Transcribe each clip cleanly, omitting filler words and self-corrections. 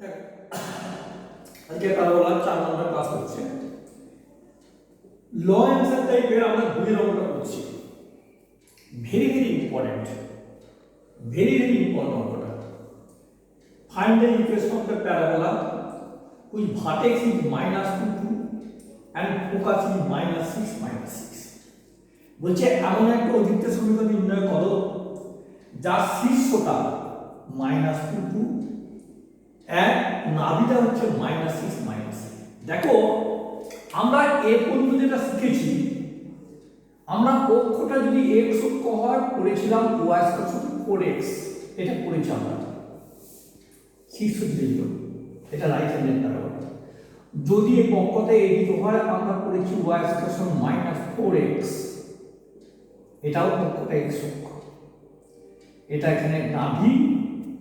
দেখো আজকে প্যারাবোলা 4 নম্বর ক্লাস হচ্ছে ল অ্যান্সার টাইপের আমরা 2 নম্বরটা করছি ভেরি ভেরি ইম্পর্টেন্ট অঙ্কটা find the equation of the parabola which vertex is -2 and focus is -6 বলছে এমন একটা অধিকত্ব সমীকরণ নির্ণয় করো যার শীর্ষটা -2 এর নাভিটা হচ্ছে -6 দেখো আমরা এ পর্যন্ত যেটা শিখেছি আমরা অক্ষটা যদি x অক্ষ হয় পড়েছিলাম y অক্ষ 4x এটা পড়েছি আমরা শীর্ষ দিকে এটা রাইট হ্যান্ডেড প্যারাবোলা যদি এই অক্ষটা এদিকে হয় আমরা পড়েছি y অক্ষ -4x এটাও অক্ষটা x অক্ষ এটা এখানে নাভি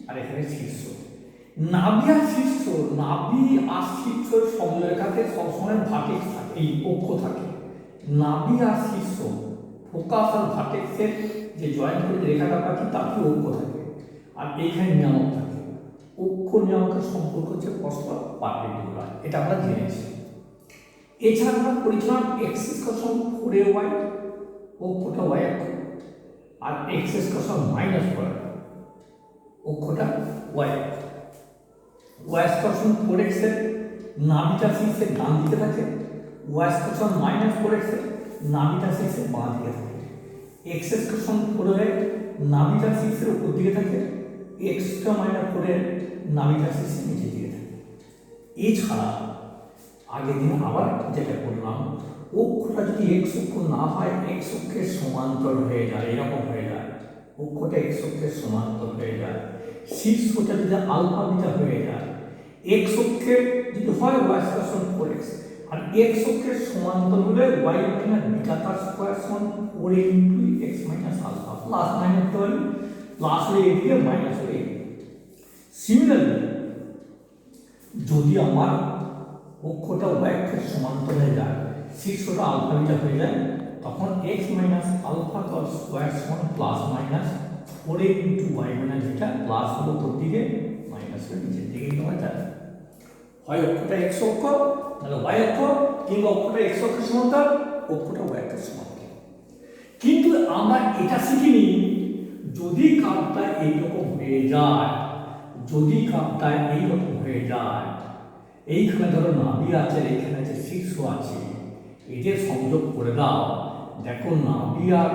আর এখানে শীর্ষ নাভি আর শীর্ষের সংযোগরেখাতে সবসময় ভার্টেক্স থাকে এই অক্ষ থাকে নাভি আর শীর্ষ ফোকাস আর ভার্টেক্সের যে জয়েন্ট করে রেখাটা পাচ্ছি তাতে অক্ষ থাকে আর এইখানে নিয়ামক থাকে অক্ষ নিয়ামকের সম্পর্ক হচ্ছে পরস্পর পারপেন্ডিকুলার এটা আমরা জেনেছি এছাড়া আমরা পড়েছিলাম x সমান 4ay অক্ষটা y অক্ষ আর x সমান -4 অক্ষটা y অক্ষ y সমান 4x এর নাভিটা শীর্ষের ডান দিকে থাকে y সমান -4x এর নাভিটা শীর্ষের বাঁ দিকে থাকে x সমান 4 এর নাভিটা শীর্ষের উপর দিকে থাকে x -4 এর নাভিটা শীর্ষের নিচের দিকে থাকে এছাড়া আগের দিন আবার যেটা করলাম অক্ষটা যদি x অক্ষ না হয় x অক্ষের সমান্তর হয়ে যায় এরকম হয়ে যায় অক্ষটা x অক্ষের সমান্তর হয়ে যায় শীর্ষটা যদি আলফা বিটা হয়ে যায় x অক্ষের যদি হয় y সমান 4x আর x অক্ষের সমান্তর হলে y মাইনাস বিটা তার স্কয়ার সমান 4 into x minus alpha plus minus হলে প্লাস হলে এদিকে মাইনাস হলে সিমিলারলি যদি আমার অক্ষটা y অক্ষের সমান্তর হয়ে যায় শীর্ষটা আলফা বিটা হয়ে যায় তখন x মাইনাস আলফা তার স্কয়ার সমান plus minus 4 into y minus beta plus হলো উপর দিকে মাইনাস হলে নিচের দিকে নেওয়া যায় হয় অক্ষটা x অক্ষ তাহলে y অক্ষ কিংবা অক্ষটা x অক্ষের সমান্তর অক্ষটা y অক্ষের সমান্তর কিন্তু আমরা এটা শিখিনি যদি কার্ভটা এইরকম হয়ে যায় এইখানে ধরো নাভি আছে এইখানে আছে শীর্ষ আছে এদের সংযোগ করে দাও দেখো নাভি আর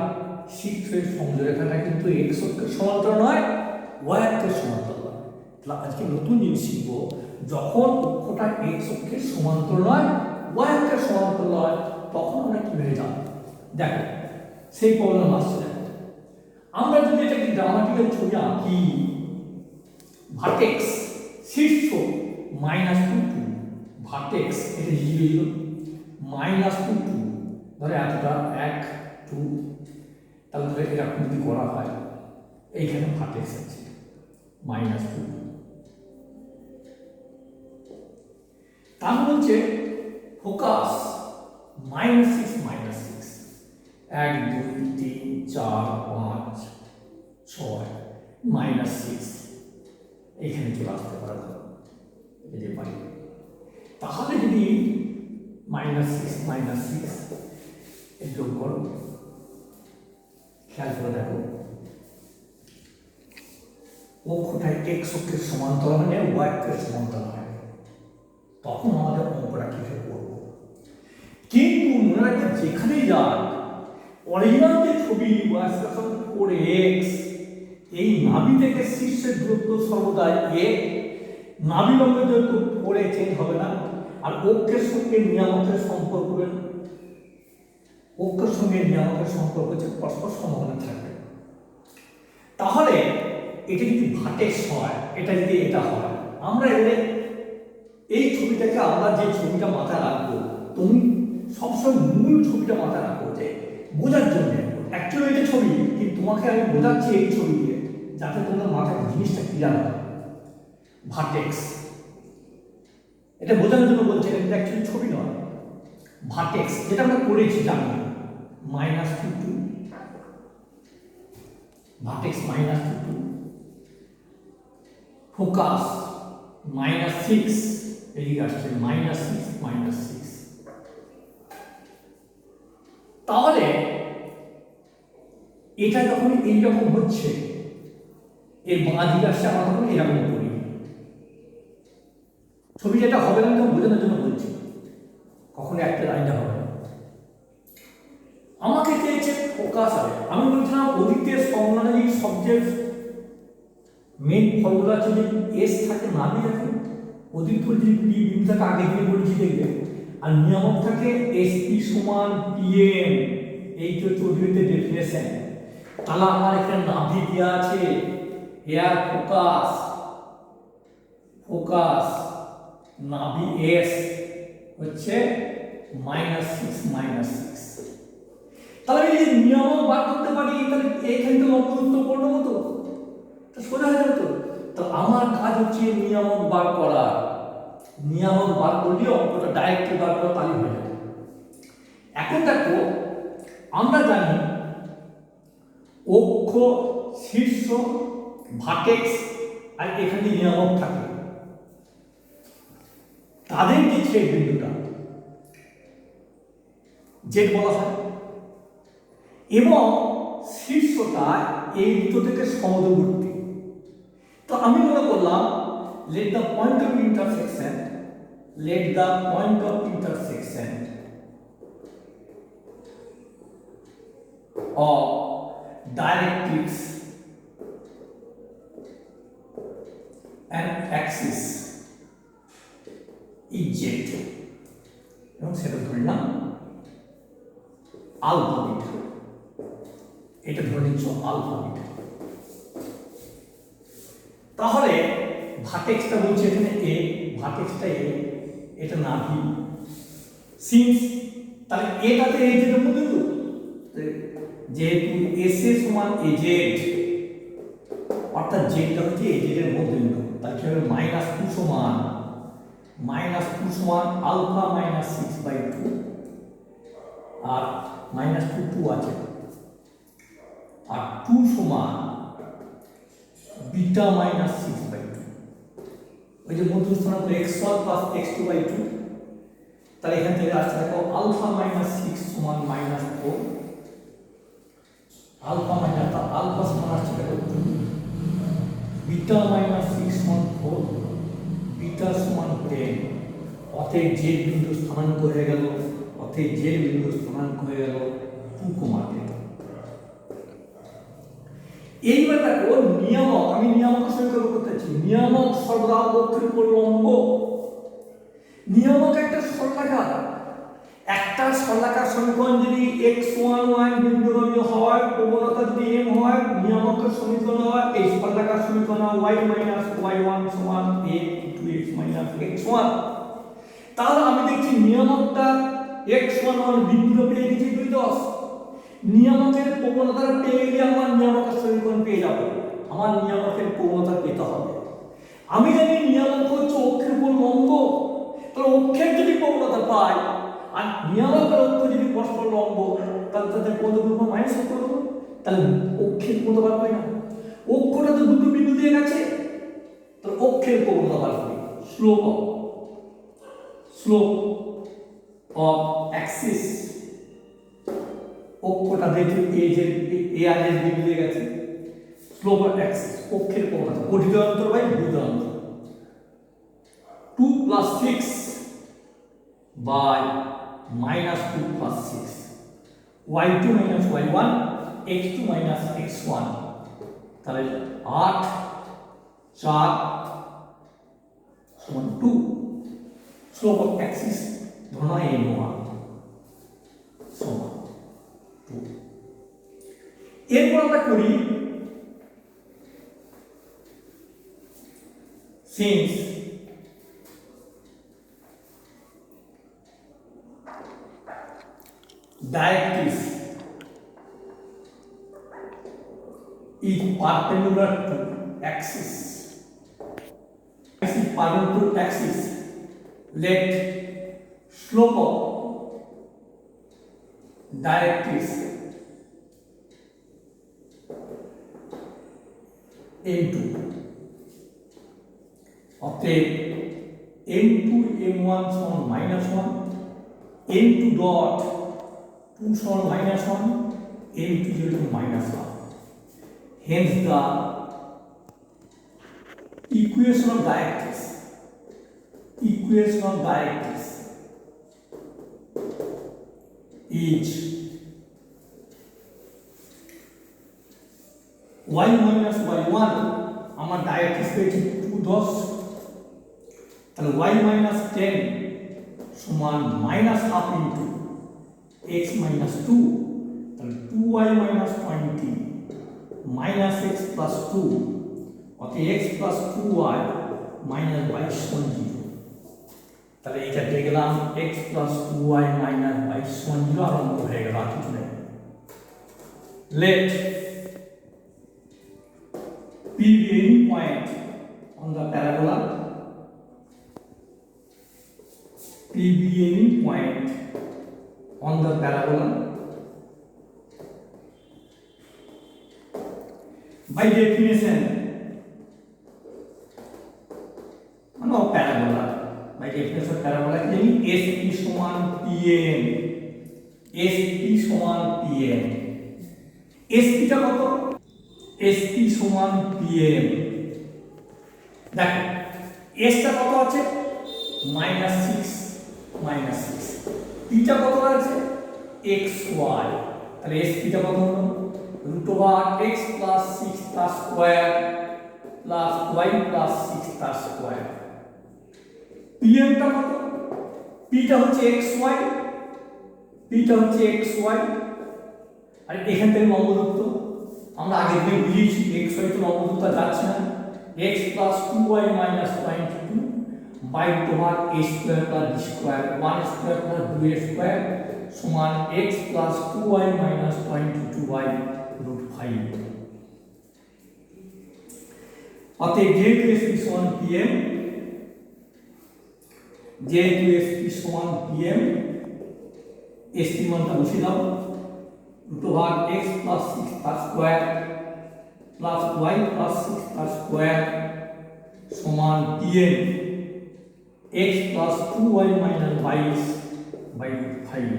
শীর্ষের সংযোগরেখাটা কিন্তু x অক্ষের সমান্তর নয় y অক্ষের সমান্তর নয় তাহলে আজকে নতুন জিনিস শিখবো যখন অক্ষটা x অক্ষের সমান্তর নয় y অক্ষের সমান্তর নয় তখন আমরা কি হয়ে যাব দেখো সেই প্রবলেম আসছে দেখো আমরা যদি এটাকে গ্রামাটিক্যাল ছবি আঁকি ভার্টেক্স শীর্ষ -2 ভার্টেক্স এটা 0 -2 ধরে এতটা 1 2 তাহলে ধরে এরকম যদি করা হয় এইখানে ভার্টেক্স আছে -2 তাহলে হচ্ছে ফোকাস -6 1 2 3 4 5 6 -6 এখানে চলে আসতে পারে যদি পারি তাহলে যদি -6 যোগ করো খেয়াল করে দেখো অক্ষটায় x অক্ষের সমান্তরাল মানে y অক্ষের সমান্তরাল হয় তখন আমাদের অঙ্কটা কিভাবে করবো কিন্তু মনে রাখবে যেখানেই যায় অরিজিনাল যে ছবি y সমান 4x এই নাভি থেকে শীর্ষের দূরত্ব সর্বদা a নাভি লম্বের দূরত্ব 4 চেঞ্জ হবে না আর অক্ষের সঙ্গে নিয়ামকের সম্পর্ক হচ্ছে পরস্পর সমানুপাতিক থাকবে তাহলে এটা যদি ভার্টেক্স হয় এটা যদি এটা হয় আমরা এবারে এই ছবিটাকে আমরা যে ছবিটা মাথায় রাখবো তুমি সবসময় মূল ছবিটা মাথায় রাখবো যে বোঝার জন্য অ্যাকচুয়ালি এটা ছবি কিন্তু তোমাকে আমি বোঝাচ্ছি এই ছবি দিয়ে যাতে তোমার মাথায় জিনিসটা ক্লিয়ার হয় ভার্টেক্স এটা বোঝানোর জন্য বলছি এটা অ্যাকচুয়ালি ছবি নয় ভার্টেক্স যেটা আমরা করেছি জানি -2 ভার্টেক্স -2 ফোকাস মাইনাস সিক্স এদিকে আসছে মাইনাস সিক্স মাইনাস সিক্স। তাহলে এটা যখন এইরকম হচ্ছে এর বাঁ দিকে আসছে আমরা তখন এরকম করি। ছবি যেটা হবে না তো বোঝানোর জন্য বলছি, কখনো একটা লাইনটা হবে না। আমাকে চেয়েছে ফোকাস হবে, আমি বলছিলাম অতীতের সংজ্ঞানালী সবচেয়ে মেন ফর্মুলা আছে যে এস থাকে নাবি থাকে, অতীত বলছি পি বিন্দুটাকে আগে দিয়ে বলছি দেখবে, আর নিয়ামক থাকে এস পি সমান পিএম, এই তো চৌধুরীতে ডেফিনেশন। তাহলে আমার এখানে নাভি দেওয়া আছে এয়ার ফোকাস, ফোকাস নাভি এস হচ্ছে মাইনাস সিক্স মাইনাস সিক্স। তাহলে আমি যদি নিয়ামক বার করতে পারি তাহলে এইখানে তো লম্বদূরত্ব পড়লো মতো সোজা হয়ে যাবে। তো আমার কাজ হচ্ছে নিয়ামক বার করা, নিয়ামক বার করলে অঙ্কটা ডাইরেক্টলি বার করা তাহলে হয়ে যাবে। এখন দেখো আমরা জানি অক্ষ শীর্ষ ভার্টেক্স আর এখানে নিয়ামক থাকে, তাদের যে ছেদ বিন্দুটা জেড বলা হয়, এবং শীর্ষটা এই দুটো থেকে সমদূরবর্তী। তো আমি মনে করলাম let the point of intersection of directrix and axis is z, এবং সেটা ধরলাম আলফা বিটা, এটা ধরে নিচ্ছ আলফা বিটা। তাহলে ভার্টেক্সটা বলছে এখানে এ, ভার্টেক্সটা এ, এটা নাভি সিন্স, তাহলে এটাতে এই যেটা মধ্যে যেহেতু এস এ সমান এ জেড, অর্থাৎ জেডটা হচ্ছে এ জেড এর মধ্যবিন্দু, তাহলে কি হবে মাইনাস টু সমান alpha minus six by two, আর মাইনাস টু টু আছে, আর টু সমান beta minus six by two, ওই যে মধ্যস্থানাঙ্ক X one plus X two by two. তাহলে এখান থেকে আসছে দেখো আলফা মাইনাস সিক্স সমান minus four, alpha minus alpha সমান আসছে দেখো টু, বিটা মাইনাস সিক্স সমান ফোর, বিটা সমান টেন, অতএব জেড বিন্দু স্থানাঙ্ক হয়ে গেল, অতএব জেড বিন্দু স্থানাঙ্ক হয়ে গেল টু কমা টেন। এইবার দেখো নিয়ামক, আমি নিয়ামক সমীকরণ করতেছি, নিয়ামক সর্বদা অক্ষের উপর লম্ব। নিয়ামক একটা সরলাকার, একটা সরলাকার সমীকরণ যদি x1 বিন্দুগামী হয়, প্রবণতা যদি m হয়, নিয়ামকের সমীকরণ হয় এই সরলাকার সমীকরণ y y1 সমান a into x x1। তাহলে আমি দেখছি নিয়ামকটা x1 বিন্দুটা পেয়ে গেছি 210, নিয়ামকের প্রবণতা পেয়ে গেলে আমার নিয়ামকের সমীকরণ পেয়ে যাব। আমার নিয়ামকের প্রবণতা পেতে হবে, আমি জানি নিয়ামক হচ্ছে অক্ষের উপর লম্ব, তাহলে অক্ষের যদি প্রবণতা পাই আর নিয়ামকের অক্ষ যদি পরস্পর লম্ব, তাহলে তাদের পদগুলো মাইনাস করতে হবে, তাহলে অক্ষের প্রবণতা বার করি না, অক্ষটা তো দুটো বিন্দু দিয়ে গেছে, তাহলে অক্ষের প্রবণতা বার করি, স্লোপ অফ অ্যাক্সিস, অক্ষটা দেখে এ আর এস বিন্দু দিয়ে গেছে, স্লোপ অফ অ্যাক্সিস অক্ষের প্রবণতা পঠিত অন্তর বাই ভূত অন্তর 2 plus 6 by minus 2 plus 6, y2 minus y1, x2 minus x1, তাহলে 8 4 সমান 2, স্লোপ অফ অ্যাক্সিস ধরনা m1 সমান 2। এরপর আমরা করি since directrix is perpendicular to axis, let slope of directrix into অতএব m2 m1 সমান -1, m2 ডট 2 সমান -1, m2 equal to -1. Hence the equation of directrix is y minus y1 আমার directrix পেয়েছি 2 10, তাহলে y minus 10 সমান -1/2 ইন্টু x minus 2, তাহলে 2y minus 20 minus x plus 2, অতএব x plus 2y minus y সমান 0। তাহলে এটা পেয়ে গেলাম x plus 2y minus y সমান 0, আর অঙ্ক হয়ে গেল, আর কিছু নেই। Let P be any point on the parabola, P be any point on the parabola by definition parabola, by definition parabola কি SP সমান PM, SP সমান PM, SP টা কত? SP সমান PM। দেখো S টা কত আছে? -6, P টা কত আছে? XY, তাহলে SP টা কত হলো? √x plus 6 তার স্কয়ার প্লাস y plus 6 তার স্কয়ার। PM টা কত? P টা হচ্ছে xy, আর এখান থেকে লম্ব দূরত্ব আমরা আগে থেকে বুঝিয়েছি, xy তো লম্ব দূরত্ব যাচ্ছে না, x plus 2y minus 22 by তোমার a square plus b square 1 square plus 2a square সমান x plus 2y minus 22y √5। অতএব যেহেতু SP সমান PM, যেহেতু SP সমান PM, SP মানটা বসিয়ে দাও, √x plus 6 তার স্কয়ার প্লাস y plus 6 তার স্কয়ার সমান PM x plus 2y minus y by 5।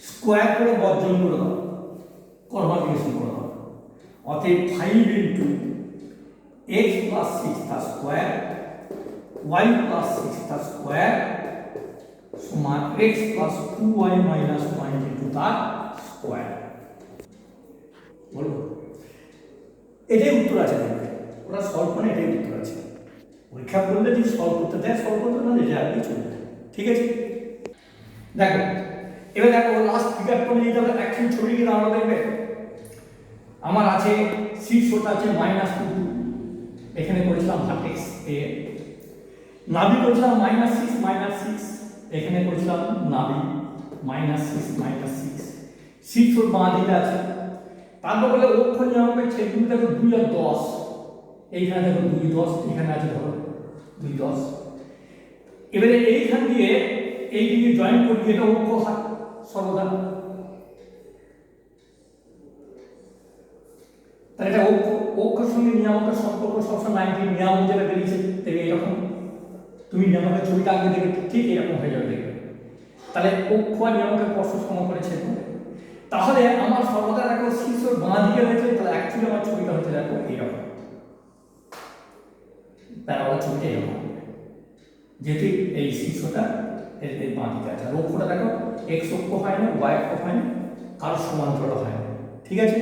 Square করে বর্জন করে দাও, কনভার্গেশন করে দাও, অতএব 5 ইনটু x plus 6 তার স্কয়ার y plus 6 তার স্কয়ার সমান x plus 2y minus 22 তার স্কয়ার। বলবো এটাই উত্তর আছে, দেখবে ওরা সলভ করে এটাই উত্তর আছে। পরীক্ষা করলে যদি সলভ করতে দেয় সলভ করতে না দিলে আর কিছু না, ঠিক আছে। দেখো এবার দেখো লাস্ট ফিগারটা নিয়ে যাবে, অ্যাকচুয়ালি ছবি কি দাঁড়ানো দেখবে, আমার আছে শীর্ষটা আছে -2, এখানে করেছিলাম ভার্টেক্স এ, নাভি করেছিলাম -6, এখানে করেছিলাম নাভি -6, শীর্ষ বাঁ দিকে আছে। তারপর বলে অক্ষ নিয়মের ছেদগুলো দেখো 2 আর 10, এইখানে দেখো 2 10, এখানে আছে ধরো 2 10। এবারে এইখান দিয়ে এই দিকে জয়েন করে এটা অক্ষ হয় সর্বদা, তাহলে এটা অক্ষের সঙ্গে নিয়ামকের সম্পর্ক সবসময় 90 নিয়ামক যেটা বেরিয়েছে দেখবে এরকম, তুমি নিয়ামকের ছবিটা আগে দেখবে ঠিক এরকম হয়ে যাবে দেখবে। তাহলে অক্ষ আর নিয়ামকের স্পর্শ সম করে ছেদ করে, তাহলে আমার সর্বদা দেখো শীর্ষের বাঁ দিকে রয়েছে, তাহলে অ্যাকচুয়ালি আমার ছবিটা হচ্ছে দেখো এইরকম, প্যারাবোলার ছবিটা এরকম, যেহেতু এই শীর্ষটা এর বাঁ দিকে আছে, আর অক্ষটা দেখো এক্স অক্ষ হয় না, ওয়াই অক্ষ হয় না, কারোর সমান্তরাল হয় না, ঠিক আছে।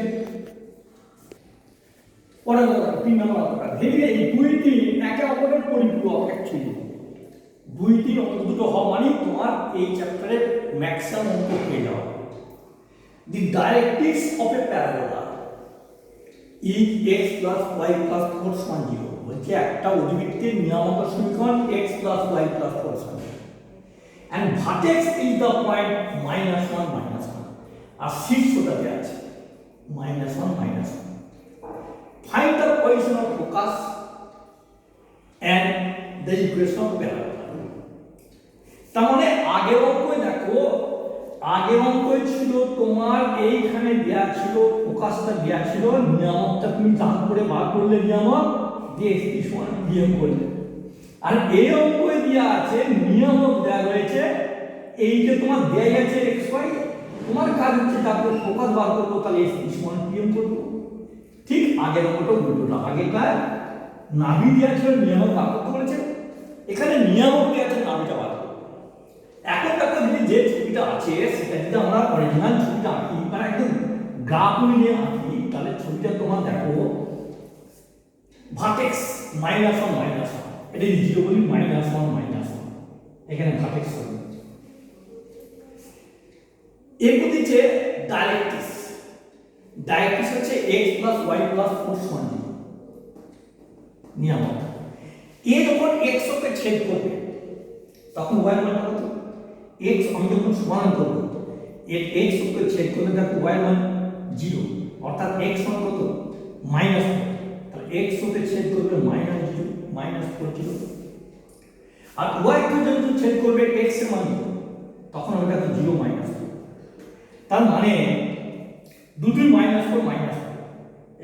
পরের কথা 3 নম্বর অঙ্কটা ভেবে এই 2 3 একে অপরের পরিপূরক, অ্যাকচুয়ালি 2 3 অঙ্ক দুটো হওয়া মানে তোমার এই চ্যাপ্টারে ম্যাক্সিমাম অঙ্ক হয়ে যাওয়া। The directrix of a parabola is x plus y plus 4 সমান 0, বলছে একটা অধিবৃত্তের নিয়ামকের সমীকরণ x plus y plus 4 সমান 0, and vertex is the point -1, আর শীর্ষটাতে আছে -1, Find the position of focus and the equation of parabola. তার মানে আগের অঙ্কে দেখো, আগের অঙ্কে ছিল তোমার এইখানে দেয়া ছিল ফোকাসটা দেয়া ছিল, নিয়ামকটা তুমি দান করে বার করলে নিয়ামক দিয়ে SP সমান PM করলে, আর এই অঙ্কে দেওয়া আছে নিয়ামক দেওয়া রয়েছে, এই যে তোমার দেয়া গেছে এক্স ওয়াই, তোমার কাজ হচ্ছে তারপর ফোকাস বার করবো, তাহলে এস পি সমান পিএম করবো। ঠিক আগের মতো উল্টোটা, আগেটা নাভি দেওয়া ছিল নিয়ামক বার করতে বলেছে, এখানে নিয়ামক দেওয়া আছে নাভিটা বার করবো। এখন দেখো যদি যে ছবিটা আছে সেটা যদি আমরা অরিজিনাল ছবিটা আঁকি, মানে একদম গ্রাফ নিয়ে আঁকি, তাহলে ছবিটা তোমার দেখো ভার্টেক্স -1 -1, এটা জিরো বলি -1 এখানে ভার্টেক্স হবে। এরপর দিচ্ছে ডাইরেক্ট্রিক্স, ডাইরেক্ট্রিক্স হচ্ছে x + y + 4 সমান 0 নিয়ামক। এ যখন x কে ছেদ করবে তখন y মান কত, x আমি যখন সমান করব এর x কে ছেদ করলে দেখো y মান 0, অর্থাৎ x মান কত -4, তাহলে x কে ছেদ করবে -0 -4 0, আর y কে যখন ছেদ করবে x এর মান 0, তখন ওটা তো 0 -4, তার মানে দুটোই -4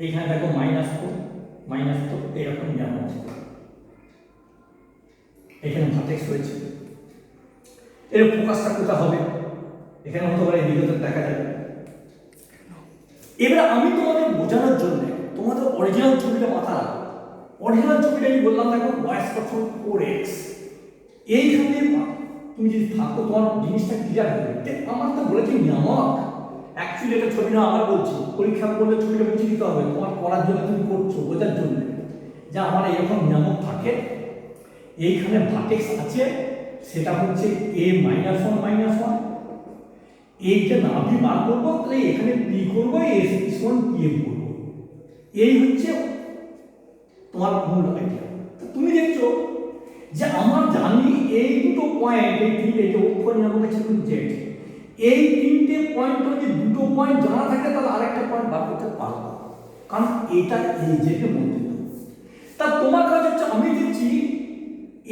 এইখানে দেখো -4 এরকম নিয়ামক, এখানে ভার্টেক্স রয়েছে। এর ফোকাসটা কোথা হবে, এখানে হতে পারে এদিকে দেখা যাবে। এবার আমি তোমাদের বোঝানোর জন্য তোমাদের অরিজিনাল ছবিটা মাথা রাখো, অরিজিনাল ছবিটা আমি বললাম দেখো y = 4x, এইখানে তুমি যদি থাকো তোমার জিনিসটা ক্লিয়ার হবে। আমার তো বলেছি নিয়ামক, অ্যাকচুয়ালি এটা ছবি না, আমার বলছি পরীক্ষা করলে ছবিটা বুঝে দিতে হবে, তোমার পড়ার জন্য তুমি করছো বোঝার জন্য যে আমার এরকম নিয়ামক থাকে, এইখানে ভার্টেক্স আছে, সেটা হচ্ছে a -1 -1, এইটা নাভি বার করবো, তাহলে এখানে p করবো, s = pm করবো, এই হচ্ছে তোমার মূল আইডিয়া। তুমি দেখছো যে আমার জানি এই দুটো পয়েন্ট, এই তিনটে যে অক্ষর নিয়ামক আছে জেড, এই তিনটে পয়েন্ট যদি দুটো পয়েন্ট জানা থাকে তাহলে আরেকটা পয়েন্ট বার করতে পারবো, কারণ এটা এই জেডের মধ্যে। তা তোমার কাজ হচ্ছে আমি দেখছি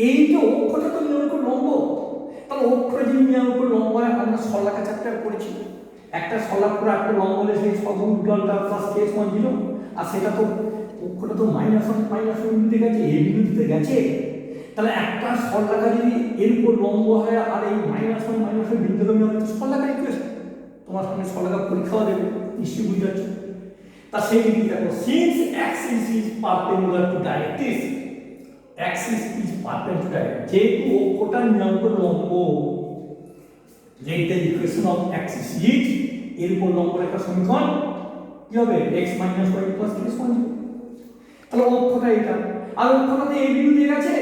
এই যে অক্ষরটা তো নিয়মের লম্ব, তাহলে অক্ষরে যদি নিয়মের লম্ব হয়, আমরা সরলাকা চ্যাপ্টার পড়েছি, একটা সরলাক করে একটা লম্ব হলে সেই সর্বমূলটা প্লাস k = 0, আর সেটা তো অক্ষরটা তো -1 বিন্দুতে গেছে, এই বিন্দুতে গেছে, তাহলে একটা সরলাকা যদি এর উপর লম্ব হয় আর এই -1 বিন্দুকে আমি হচ্ছে সরলাকা ইকুয়েশন, তোমার সামনে সরলাকা পরীক্ষাও দেবে, নিশ্চয়ই বুঝতে পারছো। তা সেই দিকে দেখো, since Axis is perpendicular to directrix, Axis is perpendicular, যেহেতু অক্ষরটার নিয়মের লম্ব, যেটা ইকুয়েশন অফ অ্যাক্সিস ইজ, এর উপর লম্ব রেখা সমীকরণ কি হবে, x - y + k = 0, তাহলে অক্ষরটা এটা, আর অক্ষরটাতে এই বিন্দু দিয়ে গেছে,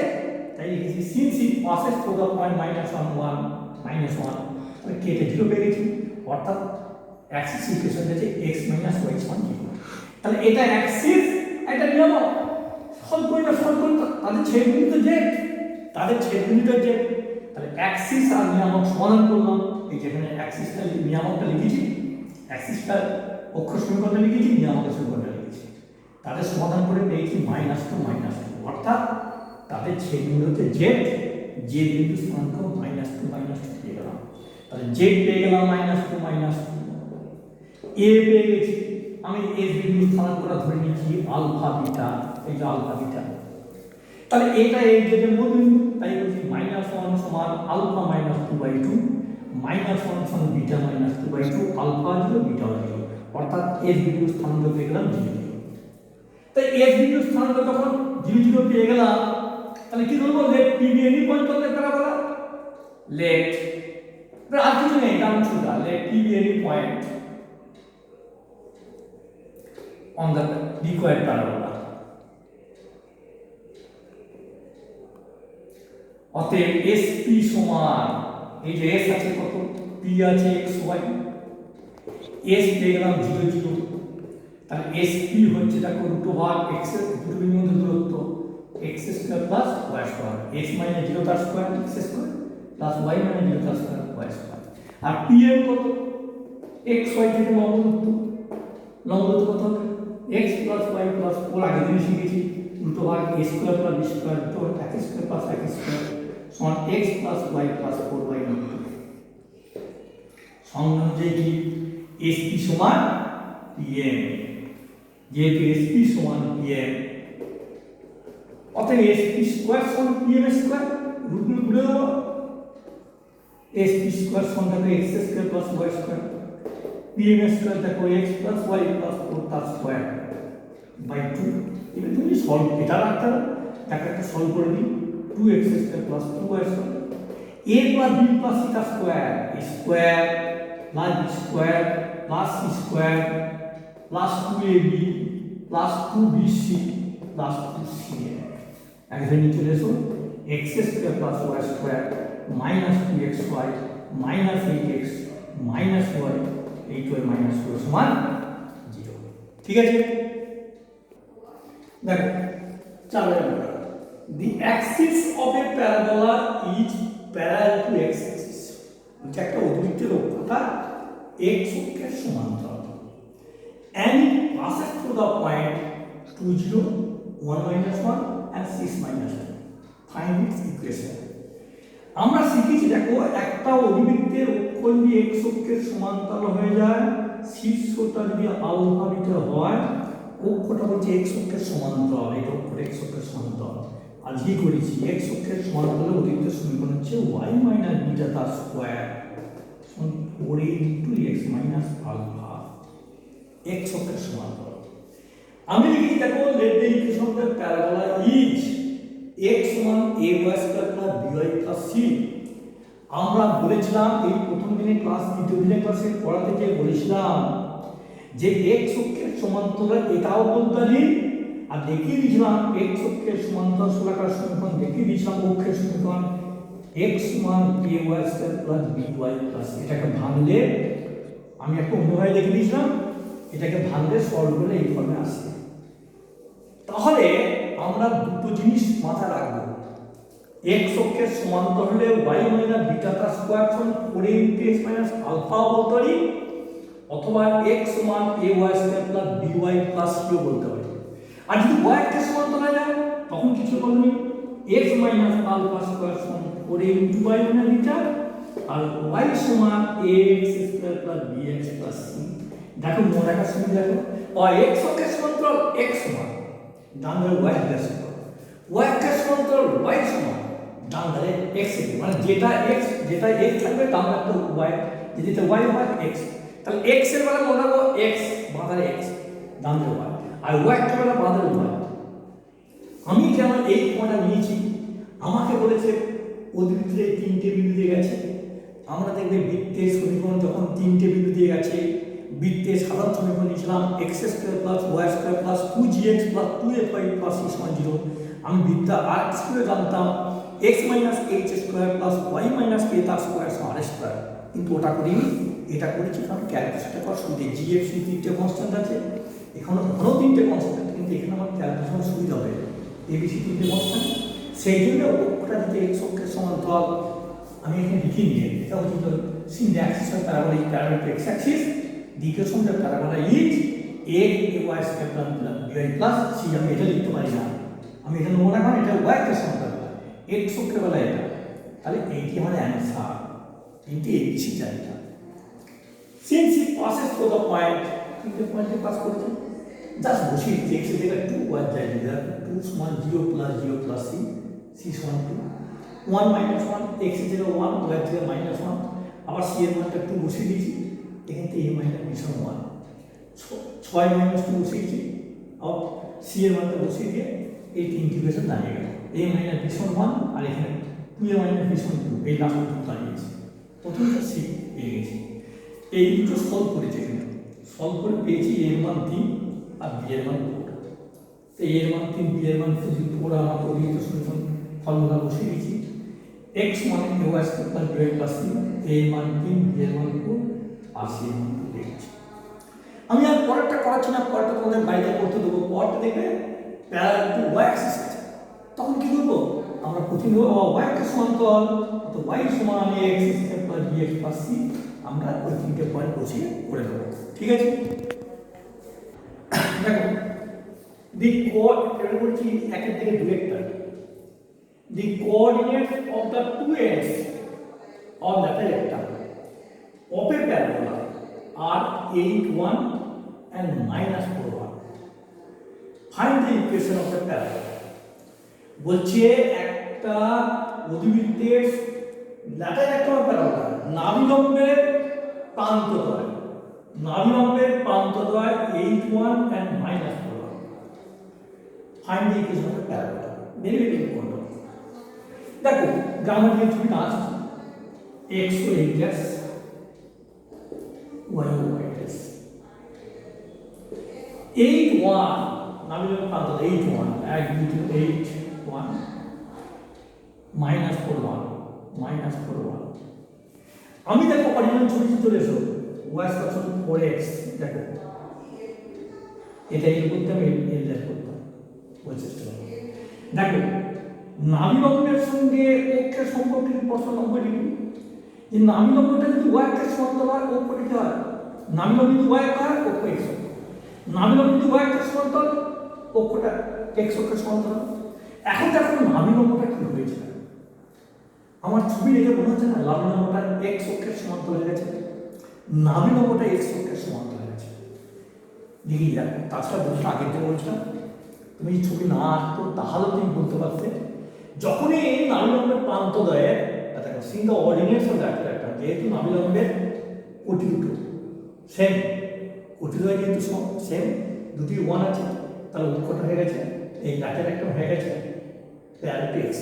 তাই লিখেছি since it passes through the point -1 -1, তাহলে k টা 0 পেয়ে গেছি, অর্থাৎ অ্যাক্সিস ইকুয়েশন হচ্ছে x - y = 0, তাহলে এটা অ্যাক্সিস, এটা নিয়ামক, সলভ করি না, সলভ করি, তাদের ছেদবিন্দু তো জেড, তাদের ছেদবিন্দুটা জেড, তাহলে অ্যাক্সিস আর নিয়ামক সমাধান করলাম, এই যেখানে অ্যাক্সিসটা নিয়ামকটা লিখেছি, অ্যাক্সিসটা অক্ষর সমীকরণটা লিখেছি, নিয়ামকের সমীকরণটা লিখেছি, তাদের সমাধান করে পেয়েছি -2 -2, অর্থাৎ তাদের ছেদবিন্দুতে জেড, যে বিন্দু স্থানাঙ্ক -2 -2 পেয়ে গেলাম, তাহলে জেড পেয়ে গেলাম -2 -2, এ পেয়ে গেছি, আমি এস বিন্দু স্থানাঙ্কটা ধরে নিচ্ছি আলফা বিটা, এই যে আলফা বিটা, তাহলে এটা এই যে মূলবিন্দু, তাই বলছি -1 = আলফা -2/2, -1 = বিটা -2/2, আলফা 0 বিটা 0, অর্থাৎ এস বিন্দু স্থানাঙ্ক পেয়ে গেলাম 0 0। তাই এস বিন্দু স্থানাঙ্ক যখন 0 0 পেয়ে গেলাম, তাহলে কি ধরবো, let P B any point করতে প্যারাবোলা, লেট আর কিছু নেই, ডান ছোটা, let P B any point on the required parabola, অতএব SP সমান, এই যে S আছে কত, P আছে xy, S পেয়ে গেলাম 0 0, তাহলে SP হচ্ছে দেখো √x এর দুটো বিন্দুর মধ্যে দূরত্ব x² + y², x - 0 তার স্কয়ার x² + y - 0 তার স্কয়ার y², আর PM কত, xy থেকে লম্ব দূরত্ব কত হবে, x + y + 4, আগে দিন শিখেছি √a² + b² তো x² + x² সমান x + y + 4/2, সংজ্ঞা অনুযায়ী কি SP সমান PM, যেহেতু SP সমান PM, অতএব SP স্কয়ার সমান PMS স্কয়ার, রুটগুলো ঘুরে দেবো। SP স্কয়ার সমান থাকবে x square plus y square, PMS square দেখো x প্লাস y প্লাস 4 তার স্কয়ার বাই 2। এবার তুমি সলভ এটা রাখতে হবে, তাকে একটা সলভ করে দিই। 2x square plus 2y square, a plus b plus c তার square, a square plus b square plus c square plus 2ab plus 2bc plus 2ca। একবার নিচে চলে এসো, x square plus y square minus 2xy minus 8x minus y 8y minus 4 সমান 0। ঠিক আছে, দেখো 4 নম্বর, the axis of a parabola is parallel to x axis। এটা একটা অতিবৃত্তের অক্ষটা x অক্ষের সমান্তরাল and it passes through the point 2 0 1 minus 1 and 6 minus 2। find its equation। আমরা শিখেছি দেখো একটা অতিবৃত্তের অক্ষ যদি x অক্ষের সমান্তরাল হয়ে যায়, শীর্ষটা যদি আলফা বিটা হয়, অক্ষটা হচ্ছে x অক্ষের সমান্তরাল, এটা অক্ষটা x অক্ষের সমান্তরাল। আর কি করেছি, x অক্ষের সমান্তরালে অতিবৃত্তের সমীকরণ হচ্ছে y মাইনাস বিটা তার স্কয়ার সমান 4a into x minus alpha, x অক্ষের সমান্তরাল। আমি লিখি দেখো let the equation of the parabola is x সমান a y square plus by plus c। আমরা বলেছিলাম এই প্রথম দিনে ক্লাস, দ্বিতীয় দিনের ক্লাসে পড়াতে গিয়ে বলেছিলাম যে x অক্ষের সমান্তরাল এটাও বলতে পারি, আর দেখিয়ে দিয়েছিলাম x অক্ষের সমান্তরাল গোলাকার সমীকরণ দেখিয়ে দিয়েছিলাম অক্ষের সমীকরণ x সমান ay square plus by plus. এটাকে ভাঙলে আমি একটা অন্যভাবে দেখিয়ে দিয়েছিলাম, এটাকে ভাঙলে সলভ করলে এই ফর্মে আসে। তাহলে আমরা দুটো জিনিস মাথায় রাখবো, x অক্ষের সমান্তরাল হলে y মাইনাস বিটা তার স্কয়ার সমান 4a into x minus alpha বলতে পারি, অথবা x সমান ay square plus by plus c বলতে পারি। আর যদি y অক্ষের সমান্তরাল যায় তখন কিছু বলবি x মাইনাস আলফা স্কয়ার সমান 4a into y minus beta, আর y সমান ax square plus bx plus c। দেখো মনে রাখার সুবিধা দেখো, x অক্ষের সমান্তরাল x সমান ডান ধারে y প্লাস y অক্ষের সমান্তরাল y সমান ডান ধারে x, মানে যেটা x থাকবে ডান ধারে y, যেটা y হয় x। তাহলে x এর বেলা মনে রাখবো x বাঁ ধারে x ডান ধারে y, আর y এর বেলা বাঁ ধারে y। আমি যেমন এই পয়েন্টটা নিয়েছি, আমাকে বলেছে অতিবৃত্তের তিনটে বিন্দু দিয়ে গেছে। আমরা দেখবে বৃত্তের সমীকরণ যখন তিনটে বিন্দু দিয়ে গেছে, বৃত্তের সাধারণ সমীকরণ নিয়েছিলাম x square plus y square plus 2gx plus 2fy plus c সমান 0। আমি বৃত্ত আর স্কয়ার জানতাম x minus h square plus y minus k তার স্কয়ার সমান r স্কয়ার, কিন্তু ওটা করিনি, এটা করেছি কারণ ক্যালকুলেশনটা করার সুবিধা। gf c তিনটে কনস্ট্যান্ট আছে, এখানে ধরো তিনটে কনস্ট্যান্ট, কিন্তু এখানে আমার ক্যালকুলেশন সুবিধা হবে abc তিনটে কনস্ট্যান্ট। সেই জন্য অক্ষটা যদি x অক্ষের সমান্তরাল আমি এখানে লিখে নিয়ে, এটা হচ্ছে sin the axis of parabola is parallel to x axis, the equation of the parabola is a y square plus by plus c। আমি এটা লিখতে পারি না, আমি এটা নেবো না, কারণ এটা y এর সমান্তরাল, x অক্ষের বেলা এটা, তাহলে এইটি আমাদের অ্যান্সার। কিন্তু abc জানি না। since it passes through the point, তিনটে পয়েন্টে পাস করেছে, জাস্ট বসিয়ে দিচ্ছি, x এর জায়গায় 2 y যায়, 2 সমান 0 প্লাস 0 প্লাস c, c সমান 2, 1 মাইনাস 1, x এর জায়গায় 1 y এর জায়গায় মাইনাস 1, আবার c এর মানটা 2 বসিয়ে দিয়েছি, এখান থেকে a মাইনাস b সমান 1, 6 মাইনাস 2 বসিয়ে দিয়েছি, আবার c এর মানটা বসিয়ে দিয়ে এই তিনটি ইকুয়েশন দাঁড়িয়ে গেল, a মাইনাস b সমান 1, আর এখানে 2a মাইনাস b সমান 2, এই লাস্ট দুটো দাঁড়িয়েছে। প্রথমটা c পেয়ে গেছি, এই দুটো সলভ করেছি, এখানে সলভ করে পেয়েছি a এর মান 3 আর b এর মান 4। তো a এর মান 3 b এর মান 4, আমরা অভিহিত সমীকরণ ফর্মুলা বসিয়ে দিয়েছি, x মানে y square plus by plus c, a এর মান 3 b এর মান 4 আর c এর মান 2 লিখছি। আমি আর পরেরটা করাচ্ছি না, পরেরটা তোমাদের বাড়িতে করতে দেবো। পরেরটা দেখবে প্যারালাল টু y অ্যাক্সিস আছে, তখন কি করব, আমরা প্রথমে y এর সমান্তরাল, তো y সমান x square plus bx plus c, আমরা ওই তিনটে পয়েন্ট বসিয়ে করে দেবো। ঠিক আছে, দেখো দি কোঅর্ডিনেট বলছি একের থেকে দুইটা, the coordinates of the two ends of the rectangle of a parabola are 8 1 and minus 4 1. Find the equation of the parabola. বলছে একটা অধিবৃত্তের ল্যাটার একটা parabola নাভিলম্বের প্রান্তদ্বয় h1 and -4 find the equation of the parabola very very important দেখো grammar দিয়ে ছবি না আসছে x ও x dash y ও y dash 8 1 নাভিলম্বের প্রান্তদ্বয় 8 1 1 2 8 1 -4 1 আমি দেখো অরিজিনাল ছবিতে চলে এসো y সমান 4x দেখো এটা এল করতে আমি এল দাগ করতাম বৈশিষ্ট্য দেখো নাভিলম্বের সঙ্গে অক্ষের সম্পর্কের প্রশ্ন 90 ডিগ্রি যে নাভিলম্বটা যদি y এর সমান্তরাল হয় অক্ষটি কি হয় নাভিলম্ব যদি y হয় অক্ষ x নাভিলম্ব যদি y এর সমান্তরাল অক্ষটা x অক্ষের সমান্তরাল এখন দেখো নাভিলম্বটা কি হয়েছে আমার ছবি দেখে মনে হচ্ছে না নাভিলম্বটা x অক্ষের সমান্তরাল হয়ে গেছে নাভিলম্বটা x অক্ষের সমান্তরাল হয়ে গেছে দেখি যাক তাছাড়া বলতে আগে যে বলছিলাম তুমি ছবি না আঁকতো তাহলে তুমি বলতে পারতে যখনই নাভিলম্বের প্রান্তদ্বয়ে দেখো seen the ordinates of that একটা যেহেতু নাভিলম্বের কোটি দুটো সেম কোটিদ্বয় যেহেতু সেম দুটি ওয়ান আছে তাহলে অক্ষটা হয়ে গেছে এই ল্যাটার একটা হয়ে গেছে প্যারাল টু এক্স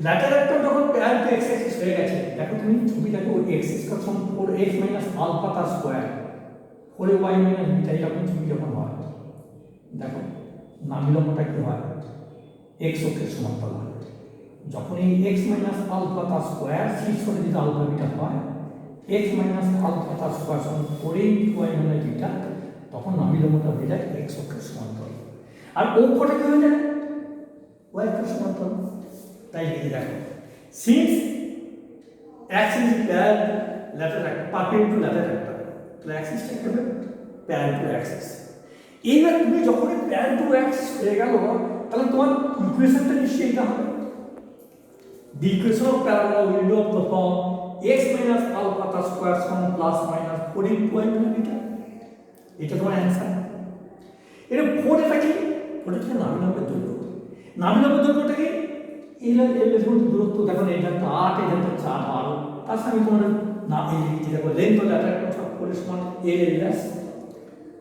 ল্যাটার একটা যখন প্যারাল টু এক্স অ্যাক্সিস হয়ে গেছে দেখো তুমি ছবি দেখো এক্স স্কয়ার সমান 4x আলফা তার স্কয়ার 4y বিটা এরকম ছবি যখন হয় দেখো নাভিলম্বটা কি হয় x অক্ষের সমান্তরাল হয় যখন এই x আলফা তার স্কয়ার শীর্ষে যদি আলফা বিটা হয় x আলফা তার স্কয়ার সমান 4y বিটা তখন নাভিলম্বটা হয়ে যায় x অক্ষের সমান্তরাল আর অক্ষটা কি হয়ে যায় y অক্ষের সমান্তরাল তাই লিখে দেখো since axis is parallel lateral perpendicular lateral তো অ্যাক্সিসটা কি হবে প্যারাল টু অ্যাক্সিস এইবার তুমি যখন প্যারাল টু অ্যাক্সিস হয়ে গেল তাহলে তোমার ইকুয়েশনটা নিশ্চয়ই এটা হবে the equation of parallel will be of the form x minus alpha the square sum plus minus 4 into y minus beta এটা তোমার অ্যানসার এটা 4 এটা কি ওটা কি নাভিলম্বের দৈর্ঘ্য নাভিলম্বের দৈর্ঘ্যটা কি এল দূরত্ব দেখো এটা 8 এটা 4 12 তার সঙ্গে তোমার না এই যেটা বলে লেন্থ অফ ল্যাটার একটা সব করে সমান এল এল ড্যাশ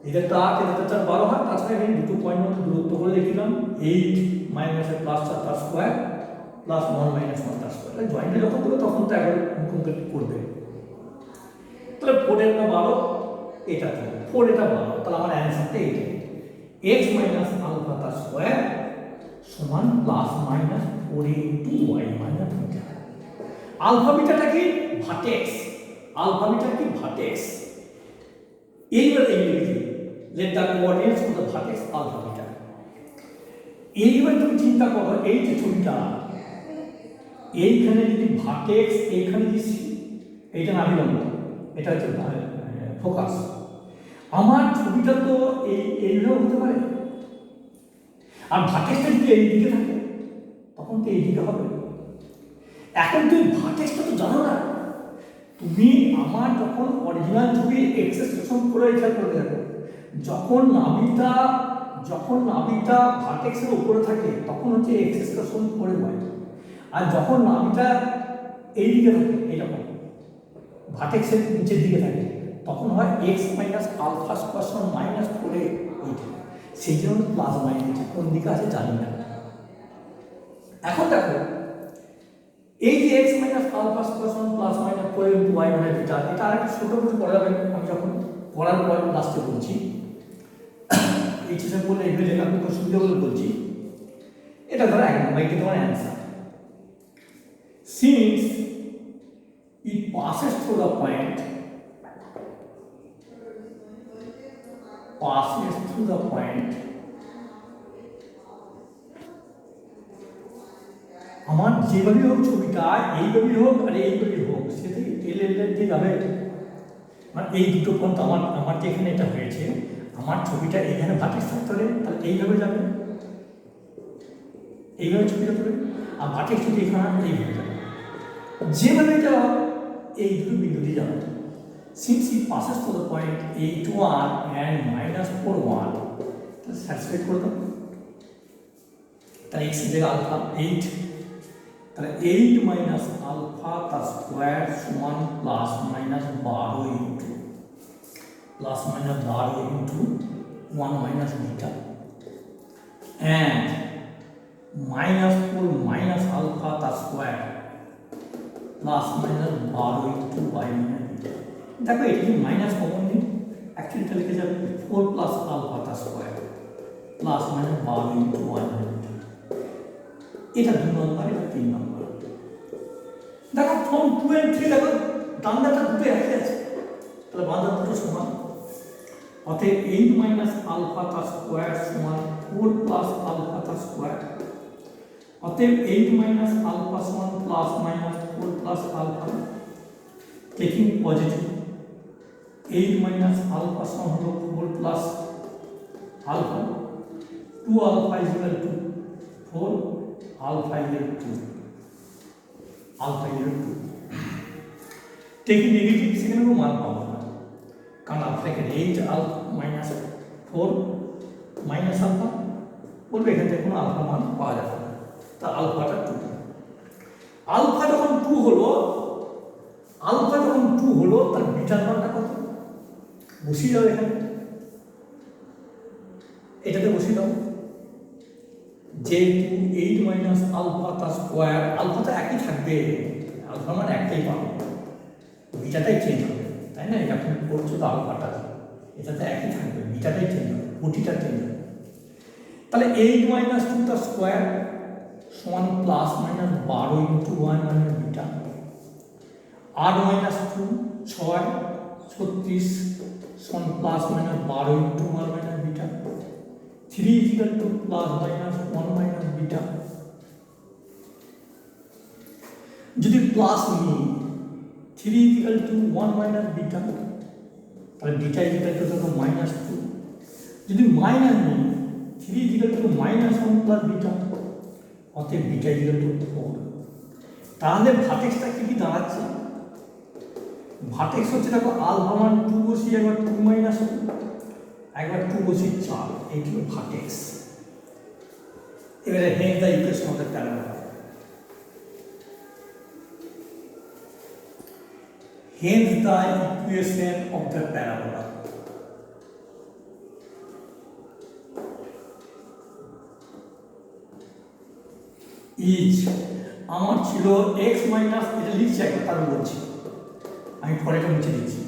এটা 8 এটা 4 12 হয় তার সঙ্গে আমি দুটো পয়েন্ট মধ্যে দূরত্ব করে লিখলাম 8 মাইনাস প্লাস 4 তার স্কয়ার প্লাস 1 মাইনাস 1 তার স্কয়ার তাহলে জয়েন্টে যখন করবে তখন তো একবার কমপ্লিট করবে তাহলে 4 এর না 12 এটা 4 এটা 12 তাহলে আমার অ্যানসারটা এইটা x মাইনাস আলফা তার স্কয়ার সমান plus minus 4 into y minus beta alpha বিটাটা কি ভার্টেক্স আলফা বিটা কি ভার্টেক্স এইবার এই লিখি let the coordinates of the vertex alpha beta এইবার তুমি চিন্তা করো এই যে ছবিটা এইখানে যদি ভার্টেক্স এইখানে যদি এইটা নাভিলম্ব এটা হচ্ছে ফোকাস আমার ছবিটা তো এইভাবে হতে পারে আর ভার্টেক্সটা যদি এই দিকে থাকে তখন তো এই দিকে হবে এখন তুমি ভার্টেক্সটা তো জানো না তুমি আমার যখন অরিজিনাল ছবি এক্সেসন করে খেয়াল করে দেখো যখন নাভিটা ভার্টেক্সের উপরে থাকে তখন হচ্ছে এক্সেসন করে হয় আর যখন নাভিটা এই দিকে থাকে এইরকম ভার্টেক্সের নিচের দিকে থাকে তখন হয় এক্স মাইনাস আলফা স্কয়ার সমান মাইনাস 4 এইটা সেই জন্য প্লাস মাইনাস কোন দিকে আছে জানি না এখন দেখো এই যে x মাইনাস আলফা স্কয়ার সমান plus minus 4 into y minus beta এটা আরেকটু ছোট করে করা যাবে আমি যখন করার পর লাস্টে বলছি এই চিন্তা করলে এগুলো লেখা খুব সুবিধা বলে বলছি এটা ধরো এক নম্বর এটা তোমার answer since it passes through the point আমার যেভাবেই হোক ছবিটা এইভাবেই হোক আর এইভাবেই হোক সেটা এল এল দিয়ে যাবে মানে এই দুটো পয়েন্ট আমার যে এখানে এটা হয়েছে আমার ছবিটা এখানে ভার্টেক্স থাকতে হলে তাহলে এইভাবে যাবে এইভাবে ছবিটা যাবে আর ভার্টেক্স যদি এখানে এইভাবে যাবে যেভাবে যাওয়া এই দুটো বিন্দু দিয়ে যাবে since it passes to the point A1 and -4 1 satisfied করে দাও তাহলে এক্স এর জায়গায় আলফা 8, তাহলে 8 মাইনাস আলফা তার স্কোয়ার সমান plus minus 12 into 1 minus beta and minus 4 minus alpha তার square plus minus 12 into y minus beta. দেখো এটি মাইনাস কমন নেই, অ্যাকচুয়ালি এটা লিখে যাবে 4 প্লাস আলফা তার square plus minus 12 into y minus beta. এটা 2 নম্বর, এটা 3 নম্বর। দেখো ফর্ম 2 and 3 দেখো ডান্ডাটা দুটো একই আছে, তাহলে বাঁধা দুটো সমান। অতএব 8 মাইনাস আলফা তার স্কোয়ার সমান 4 প্লাস আলফা তার স্কোয়ার। অতএব 8 মাইনাস আলফা সমান plus minus 4 plus alpha, taking positive 8 minus alpha সমান হলো 4 plus alpha, 2 alpha is equal to 4, alpha is equal to 2। Taking negative সেখানে কোনো মান পাবো না, কারণ আলফা এখানে 8 আলফা মাইনাস 4 মাইনাস আলফা বলবে, এখান থেকে কোনো আলফা মান পাওয়া যাবে না, তা আলফাটা 2। আলফা যখন 2 হলো তার বিটার মানটা কত বসিয়ে যাবে এখানে, এটাতে বসিয়ে দাও। যেহেতু 8 মাইনাস আলফা তার স্কোয়ার, আলফা তো একই থাকবে, আলফা মানে একটাই পাবে, বিটাটাই চেঞ্জ হবে, তাই না? এটা তুমি পড়ছো তো আলফাটা, এটাতে একই থাকবে, বিটাটাই চেঞ্জ হবে, কোটিটা চেঞ্জ হবে। তাহলে 8 মাইনাস 2 তার স্কোয়ার সমান plus minus 12 into 1 minus beta. 8 minus 2 6 36 সমান plus minus 12 into 1 minus beta. 3 is equal two plus minus 1 minus beta. যদি প্লাস নিই 3 is equal two 1 minus beta, তাহলে বিটা ইজ ইকুয়াল টু দেখো minus 2। যদি minus নিই 3 is equal two minus 1 plus beta, অতএব beta is equal to 4। তাহলে ভার্টেক্সটা কি দাঁড়াচ্ছে? ভার্টেক্স হচ্ছে দেখো আলফা মান 2 বসিয়ে একবার 2 মাইনাস 2, একবার 2 বসিয়ে 4, এইটি হলো ভার্টেক্স। এবারে hence the equation of the parabola. Hence the equation of the parabola is, আমার ছিল x মাইনাস, এটা লিখছি একবার তারপর বলছি, আমি পরেটা মুছে দিচ্ছি,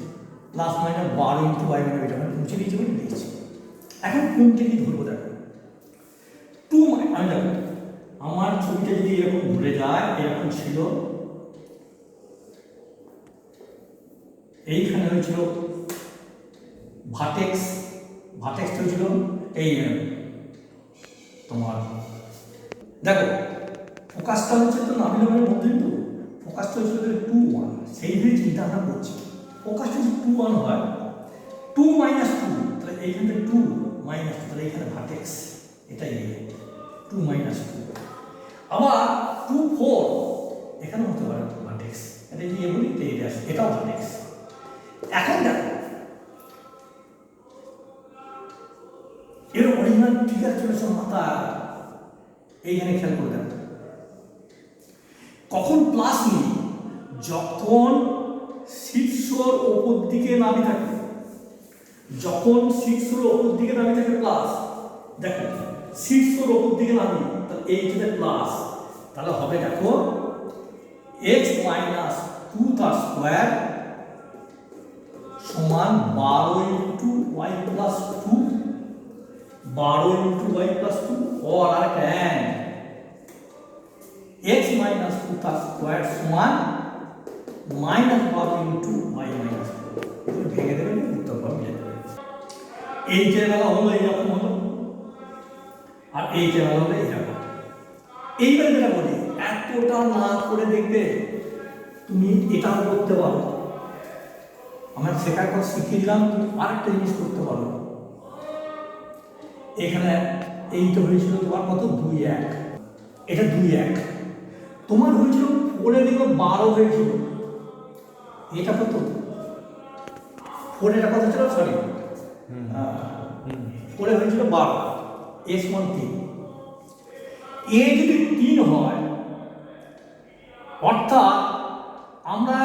plus minus 12 into y minus beta, মানে মুছে দিচ্ছি বলে লিখছি। এখন কোনটা কি ধরবো দেখো, 2 আমি দেখো আমার ছবিটা যদি এরকম ঘুরে যায়, এরকম ছিল, এইখানে হয়েছিল ভার্টেক্স, ভার্টেক্সটা হয়েছিল এই তোমার দেখো ফোকাসটা হচ্ছে তো নাভিলমের মধ্যে, তো ফোকাসটা হচ্ছে 2 1, সেইভাবে চিন্তা আমরা করছি। ফোকাসটা যদি 2 1 হয়, 2 মাইনাস 2, তাহলে এইখানে 2 মাইনাস 2, তাহলে এখানে ভার্টেক্স, এটাই 2 মাইনাস 2। আবার 2 4 এখানে হতে পারে ভার্টেক্স, এটা কি বলি এটা আসে, এটাও ভার্টেক্স। এখন দেখো এর অরিজিনাল ফিগার চলে এসে মাথা এইখানে খেয়াল করে দেখো, কখন প্লাস নিই? যখন শীর্ষর ওপর দিকে নামি থাকে, যখন শীর্ষর ওপর দিকে নামি থাকে প্লাস। দেখো শীর্ষর ওপর দিকে নামি, তাহলে এইখানে প্লাস, তাহলে হবে দেখো x মাইনাস 2 তার স্কোয়ার সমান 12 into y plus 2, 12 into y plus 2, और and x মাইনাস 2 তার স্কোয়ার সমান মাইনাস 12 ইন্টু y মাইনাস 2। এগুলো ভেঙে দেবেন, উত্তর পাবেন মিলে যাবে। এই যে বেলা হলো এইরকম হলো, আর এই যে বেলা হলো এইরকম। এইবার যেটা বলি, এতটা না করে দেখবে তুমি এটাও করতে পারো, আমরা শেখার পর শিখিয়ে দিলাম, তুমি আরেকটা জিনিস করতে পারো। এখানে এইটা হয়েছিল তোমার কত 2 1, এটা 2 1, তোমার হয়েছিল 4 দেখো 12 হয়েছিল, এটা কত 4, এটা কত ছিল সরি 4 হয়েছিল 12, s মান 3। এ যদি 3 হয়, অর্থাৎ আমরা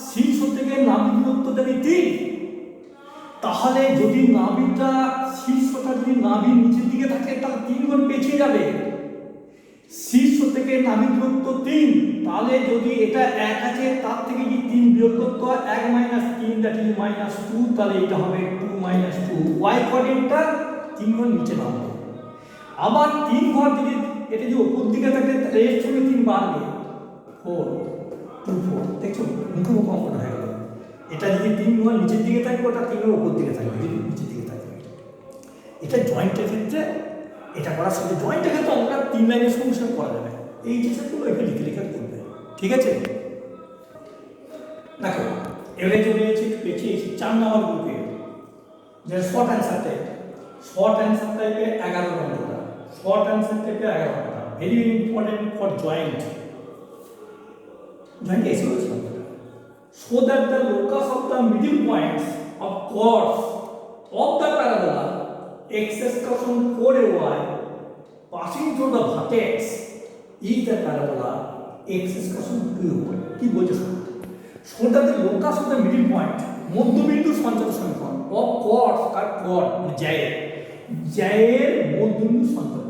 শীর্ষ থেকে নাভি দূরত্ব জানি 3, তাহলে যদি নাভিটা শীর্ষটা যদি নাভির নিচের দিকে থাকে তাহলে 3 গুণ পেছিয়ে যাবে। শীর্ষ থেকে নাভি দূরত্ব 3, তাহলে যদি এটা 1 আছে তার থেকে যদি 3 বিয়োগ করতে হয় 1 - 3 দ্যাট ইজ -2, তাহলে এটা হবে 2 - 2, y কোঅর্ডিনেটটা 3 গুণ নিচে নামবে। আবার 3 ঘর যদি এটা যদি উপর দিকে থাকে তাহলে এর সঙ্গে 3 বাড়বে, 4 2 4, দেখছো মুখোমুখি অঙ্কন হয়ে গেল। এটা যদি 3 গুণ নিচের দিকে থাকবে ওটা 3 গুণ উপর দিকে থাকবে, যদি নিচের দিকে থাকবে। এটা জয়েন্টের ক্ষেত্রে এটা করার সাথে জয়েন্টের ক্ষেত্রে আমরা 3 লাইনের সমস্যা করা যাবে। এই জিনিসগুলো এখানে লিখে করবে, ঠিক আছে? দেখো এবারে চলে এসেছি পেছিয়েছি 4 নম্বর গ্রুপে, যে short answer type. Short answer টাইপে 11 নম্বরটা, শর্ট অ্যান্সার টাইপে 11 নম্বরটা ভেরি ইম্পর্টেন্ট ফর জয়েন্ট এসে বলছিলাম। So that the locus of the middle points of chords of the parabola x excursion 4ay passing through the vertex is the parabola x excursion 2ay. কি বলছো? So that the locus of the middle point, মধ্যবিন্দু সঞ্চালক সমীকরণ of chords, R chord জায়ের মধ্যবিন্দু সঞ্চালক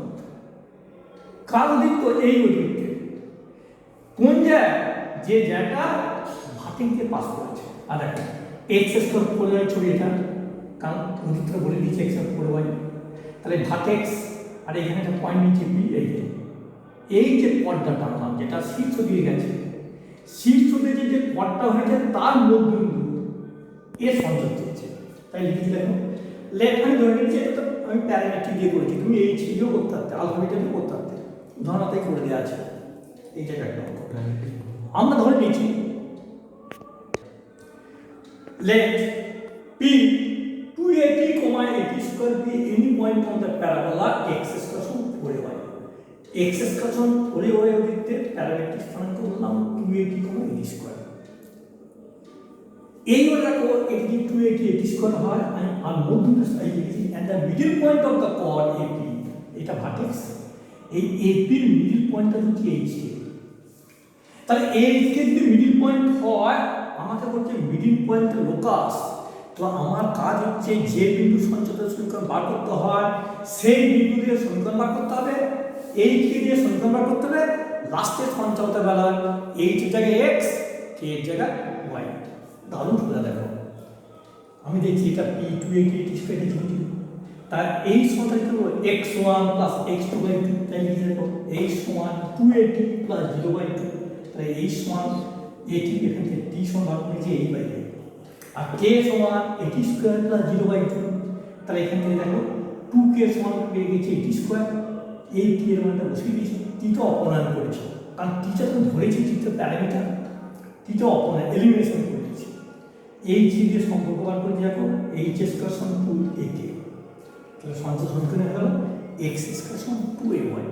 কার দিক তো এই দিকে, কোন জায়? যে জায়গা ভাটিংকে পাস করেছে। আর দেখো এক্স স্কোয়ার 4y ছবি এটা, কারণ উত্তর বলে দিয়েছে এক্স স্কোয়ার 4y, তাহলে ভাটেক্স আর এখানে একটা পয়েন্ট নিচে বি, এই যে পথটা টানলাম যেটা শীর্ষ দিয়ে গেছে, শীর্ষ দিয়ে যে পথটা হয়েছে তার মধ্যবিন্দু এর সংযোগ দিয়েছে। তাই লিখে দেখো লেফট হ্যান্ড ধরে নিচ্ছে, এটা তো আমি প্যারামেট্রিক দিয়ে করেছি, তুমি এই ছিলেও করতে পারতে, আলফাবেটিকও করতে পারতে, ধরনাতেই করে দেওয়া আছে এই জায়গাটা। আমরা ধরে নিচ্ছি let P 280, 80 square be any point on the parabola x excursion 4ay. x excursion 4ay দিতে প্যারামেট্রিক স্থানাঙ্ক বললাম 280, 80 স্কয়ার। এই বলে রাখো এটি যদি 280, 80 স্কয়ার হয় আর মধ্যবিন্দু এই লিখেছি and the middle point of the chord AP, এটা ভার্টেক্স, এই AP এর মিডল পয়েন্টটা হচ্ছে HK। তাহলে এইচকে যদি মিডল পয়েন্ট হয়, আমাকে বলছে মিডল পয়েন্টের লোকাস, তো আমার কাজ হচ্ছে যে বিন্দু সঞ্চালক সমীকরণ বার করতে হয় সেই বিন্দু দিয়ে সমীকরণ বার করতে হবে, এইচকে দিয়ে সমীকরণ বার করতে হবে, লাস্টের সঞ্চালকের বেলা এইচ এর জায়গায় এক্স, কে এর জায়গায় ওয়াই। দারুণ সোজা দেখো, আমি দেখছি এটা পি 280 স্কয়ার লিখেছি, তার এই সঞ্চালিত হলো x1 + x2/2, তাই লিখে দেখো h1 280 + 0/2, তাহলে h সমান 80, এখান থেকে t সমান ভাগ করেছি a/a, আর k সমান 80 স্কয়ার + 0/2, তাহলে এখান থেকে দেখো 2k সমান পেয়ে গেছি 80 স্কয়ার, এই t এর মানটা বসিয়ে দিয়েছি, t তো অপনয়ন করেছি, কারণ t টা তো ধরেছি t তো প্যারামিটার, t তো অপনয়ন এলিমিনেশন করে দিয়েছি। এই g দিয়ে সম্পর্ক বার করে দেখো h স্কয়ার সমান 2ak, তাহলে সঞ্চালক সমীকরণ হলো x স্কয়ার সমান 2ay।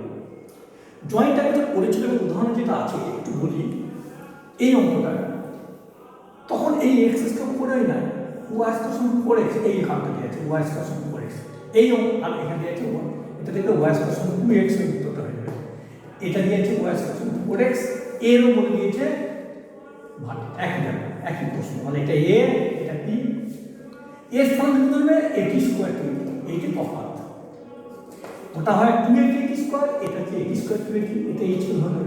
জয়েন্ট আগে যে পরিচয় উদাহরণ যেটা আছে একটু বলি, এই অঙ্কটা তখন এই এক্স স্কয়ার 4y নাই, ওয়াই স্কয়ার সমান 4x, এই এখানটা দিয়ে আছে ওয়াই স্কয়ার সমান 4x, এই আর এখানে দিয়ে আছে 1, এটা থেকে ওয়াই স্কয়ার সমান 2x এর উত্তরটা হয়ে যাবে। এটা দিয়ে আছে ওয়াই স্কয়ার সমান 4x, এর উপর দিয়েছে একই প্রশ্ন, মানে এটা a এটা b, এর স্থান কিন্তু হবে 80 স্কয়ার, এইটি তফাৎ, ওটা হয় 280 স্কয়ার, এটা হচ্ছে 80 স্কয়ার 280, এটা h কে ধরবে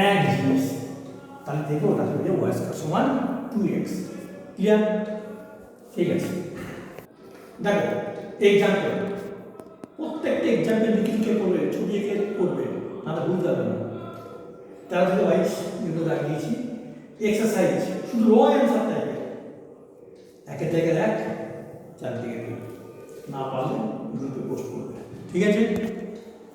এক জিনিস, তাহলে দেখো ওটা হবে y স্কয়ার সমান 2x। ক্লিয়ার? ঠিক আছে, দেখো এক্সাম্পল, প্রত্যেকটা এক্সাম্পল লিখে করবে, ছবি এঁকে করবে, নাহলে বুঝতে পারবে না। 13-22 যেগুলো লাগিয়েছি এক্সারসাইজ, শুধু র অ্যান্সার টাইপের, একের জায়গায় 1, চারদিকে 2, না পারলে গ্রুপে পোস্ট করবে, ঠিক আছে?